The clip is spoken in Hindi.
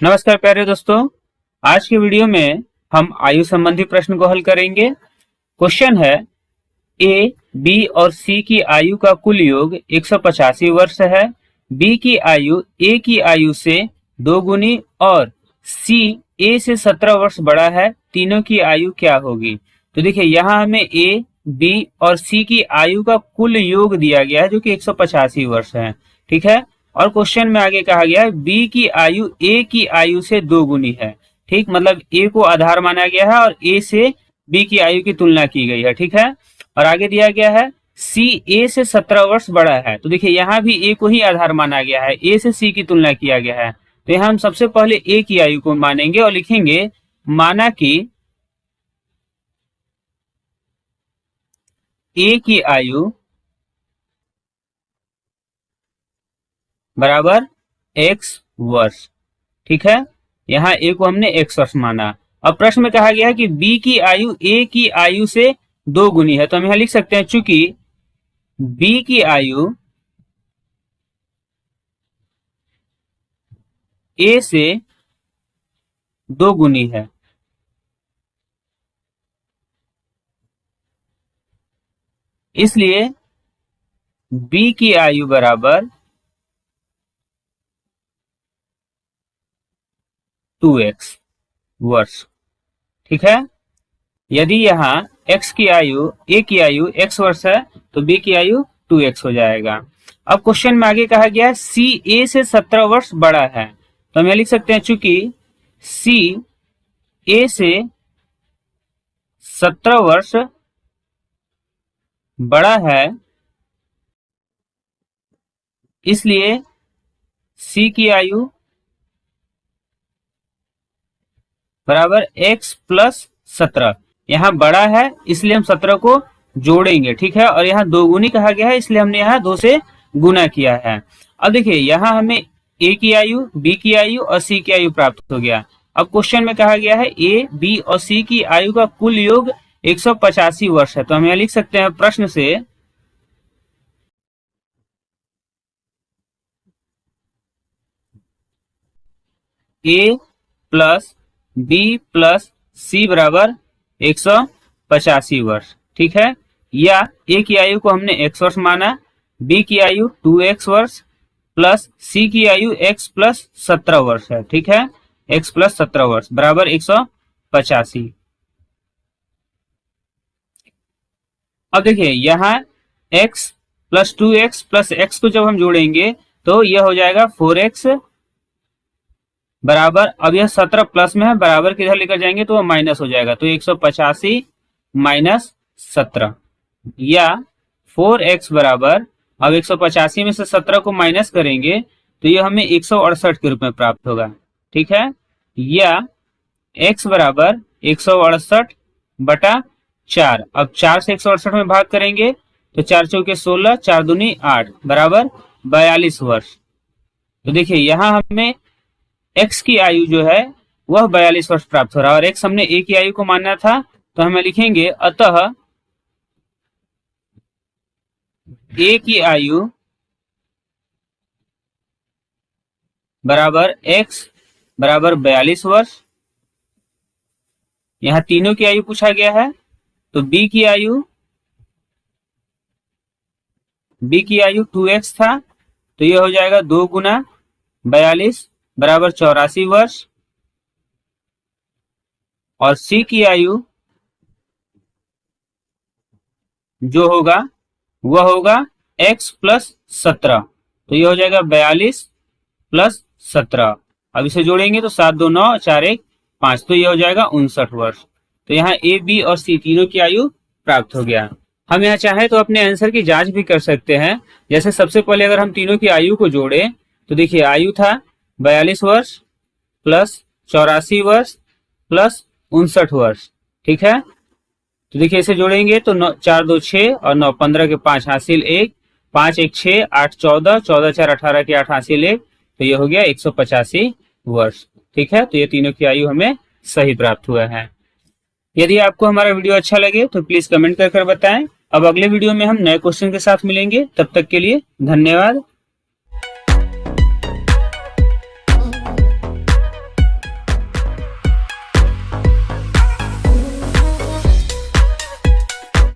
नमस्कार प्यारे दोस्तों, आज की वीडियो में हम आयु संबंधी प्रश्न को हल करेंगे। क्वेश्चन है ए, बी और सी की आयु का कुल योग 185 वर्ष है। बी की आयु ए की आयु से 2 गुनी और सी ए से 17 वर्ष बड़ा है। तीनों की आयु क्या होगी? तो देखिए यहाँ हमें ए, बी और सी की आयु का कुल योग दिया गया है जो कि 185 वर्ष है। ठीक है, और क्वेश्चन में आगे कहा गया है बी की आयु ए की आयु से 2 गुनी है। ठीक, मतलब ए को आधार माना गया है और ए से बी की आयु की तुलना की गई है। ठीक है, और आगे दिया गया है सी ए से 17 वर्ष बड़ा है। तो देखिए यहाँ भी ए को ही आधार माना गया है, ए से सी की तुलना किया गया है। तो यहाँ हम सबसे पहले ए की आयु को मानेंगे और लिखेंगे माना कि ए की आयु बराबर x वर्ष। ठीक है, यहाँ ए को हमने x वर्ष माना। अब प्रश्न में कहा गया है कि b की आयु a की आयु से 2 गुनी है। तो हम यहाँ लिख सकते हैं चूंकि b की आयु a से 2 गुनी है, इसलिए b की आयु बराबर 2x वर्ष। ठीक है, यदि यहाँ x की आयु a की आयु x वर्ष है तो b की आयु 2x हो जाएगा। अब क्वेश्चन में आगे कहा गया है c a से 17 वर्ष बड़ा है। तो हम यहाँ लिख सकते हैं चूंकि c a से 17 वर्ष बड़ा है, इसलिए c की आयु बराबर x प्लस 17। यहाँ बड़ा है इसलिए हम 17 को जोड़ेंगे। ठीक है, और यहाँ 2 गुनी कहा गया है इसलिए हमने यहाँ 2 से गुना किया है। अब देखिए यहाँ हमें a की आयु, b की आयु और c की आयु प्राप्त हो गया। अब क्वेश्चन में कहा गया है a, b और c की आयु का कुल योग 185 वर्ष है। तो हम यहाँ लिख सकते हैं प्रश्न से a प्लस बी प्लस सी बराबर 185 वर्ष। ठीक है, या ए की आयु को हमने x वर्ष माना, बी की आयु 2x वर्ष प्लस सी की आयु x प्लस 17 वर्ष है। ठीक है, x प्लस 17 वर्ष बराबर 185। अब देखिए यहाँ x plus 2x plus x को जब हम जोड़ेंगे तो यह हो जाएगा 4x बराबर, अब यह 17 प्लस में है, बराबर किधर लेकर जाएंगे तो वह माइनस हो जाएगा। तो 185 माइनस 17 या 4x बराबर, अब 185 में से 17 को माइनस करेंगे तो यह हमें 168 के रूप में प्राप्त होगा। ठीक है, या x बराबर 168 बटा 4। अब 4 से 168 में भाग करेंगे तो 4 चौके 16, 4 दूनी 8 बराबर 42 वर्ष। तो देखिए यहाँ हमें x की आयु जो है वह 42 वर्ष प्राप्त हो रहा है और x हमने a की आयु को मानना था। तो हमें लिखेंगे अतः a की आयु बराबर x बराबर 42 वर्ष। यहाँ तीनों की आयु पूछा गया है तो b की आयु 2x था, तो यह हो जाएगा 2 गुना 42 बराबर 84 वर्ष, और c की आयु जो होगा वह होगा x प्लस 17। तो यह हो जाएगा 42 प्लस 17। अब इसे जोड़ेंगे तो 7 2 9 4 1 5, तो यह हो जाएगा 59 वर्ष। तो यहाँ a, b और c तीनों की आयु प्राप्त हो गया। हम यहाँ चाहे तो अपने आंसर की जांच भी कर सकते हैं। जैसे सबसे पहले अगर हम तीनों की आयु को जोड़े तो देखिए आयु था 42 वर्ष प्लस 84 वर्ष प्लस 59 वर्ष। ठीक है, तो देखिए इसे जोड़ेंगे तो 4 2 6 और 9 15 के 5 हासिल 1, 5 1 6 8 14, 14 4 18 के 8 हासिल 1, तो ये हो गया 185 वर्ष। ठीक है, तो ये तीनों की आयु हमें सही प्राप्त हुआ है। यदि आपको हमारा वीडियो अच्छा लगे तो प्लीज कमेंट कर बताएं। अब अगले वीडियो में हम नए क्वेश्चन के साथ मिलेंगे, तब तक के लिए धन्यवाद।